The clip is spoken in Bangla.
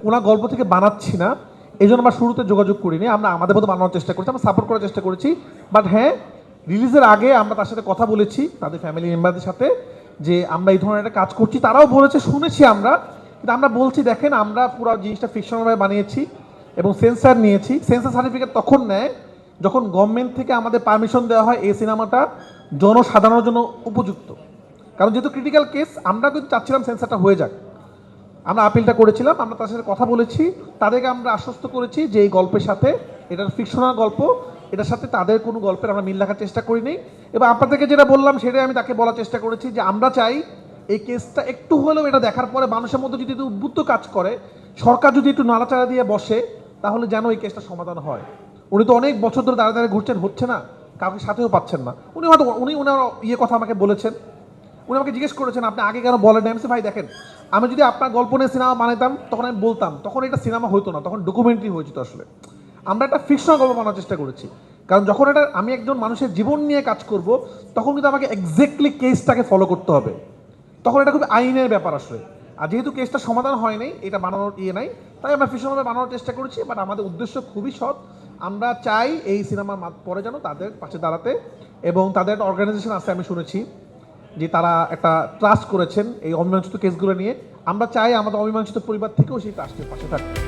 ওনার গল্প থেকে বানাচ্ছি না, এই জন্য আমরা শুরুতে যোগাযোগ করিনি। আমরা আমাদের মতো বানানোর চেষ্টা করেছি, আমরা সাপোর্ট করার চেষ্টা করেছি। বাট হ্যাঁ, রিলিজের আগে আমরা তার সাথে কথা বলেছি, তাদের ফ্যামিলি মেম্বারদের সাথে, যে আমরা এই ধরনের একটা কাজ করছি। তারাও বলেছে, শুনেছি আমরা, কিন্তু আমরা বলছি দেখেন আমরা পুরো জিনিসটা ফিকশনালভাবে বানিয়েছি এবং সেন্সার নিয়েছি। সেন্সার সার্টিফিকেট তখন নেয় যখন গভর্নমেন্ট থেকে আমাদের পারমিশন দেওয়া হয় এই সিনেমাটা জনসাধারণের জন্য উপযুক্ত। কারণ যেহেতু ক্রিটিক্যাল কেস, আমরা কিন্তু চাচ্ছিলাম সেন্সারটা হয়ে যাক। আমরা আপিলটা করেছিলাম, আমরা তার সাথে কথা বলেছি, তাদেরকে আমরা আশ্বস্ত করেছি যে এই গল্পের সাথে, এটার ফিকশনাল গল্প, এটার সাথে তাদের কোনো গল্পের আমরা মিল রাখার চেষ্টা করিনি। এবং আপনাদেরকে যেটা বললাম সেটাই আমি তাকে বলার চেষ্টা করেছি যে আমরা চাই এই কেসটা একটু হলেও এটা দেখার পরে মানুষের মধ্যে যদি একটু উদ্বুদ্ধ কাজ করে, সরকার যদি একটু নাড়াচাড়া দিয়ে বসে, তাহলে যেন এই কেসটা সমাধান হয়। উনি তো অনেক বছর ধরে দাঁড়া দাঁড়িয়ে ঘুরছেন, হচ্ছে না, কাউকে সাথেও পাচ্ছেন না। উনি ওনার কথা আমাকে বলেছেন, উনি আমাকে জিজ্ঞেস করেছেন আপনি আগে কেন বলেন না। আমি বলছি, ভাই দেখেন, আমি যদি আপনার গল্প নিয়ে সিনেমা বানাইতাম তখন আমি বলতাম, তখন এটা সিনেমা হতো না, তখন ডকুমেন্টারি হয়েছিল। আসলে আমরা একটা ফিকশনাল গল্প বানানোর চেষ্টা করেছি, কারণ যখন এটা আমি একজন মানুষের জীবন নিয়ে কাজ করব, তখন কিন্তু আমাকে এক্স্যাক্টলি কেসটাকে ফলো করতে হবে, তখন এটা খুব আইনের ব্যাপার আসলে। আর যেহেতু কেসটা সমাধান হয় নাই, এটা বানানোর নাই, তাই আমরা ফিকশনালভাবে বানানোর চেষ্টা করেছি। বাট আমাদের উদ্দেশ্য খুবই সৎ, আমরা চাই এই সিনেমার পরে যেন তাদের পাশে দাঁড়াতে। এবং তাদের একটা অর্গানাইজেশন আছে, আমি শুনেছি যে তারা একটা ট্রাস্ট করেছেন এই অমীমাংসিত কেসগুলো নিয়ে। আমরা চাই আমাদের অমীমাংসিত পরিবার থেকেও সেই ট্রাস্টের পাশে থাকতে।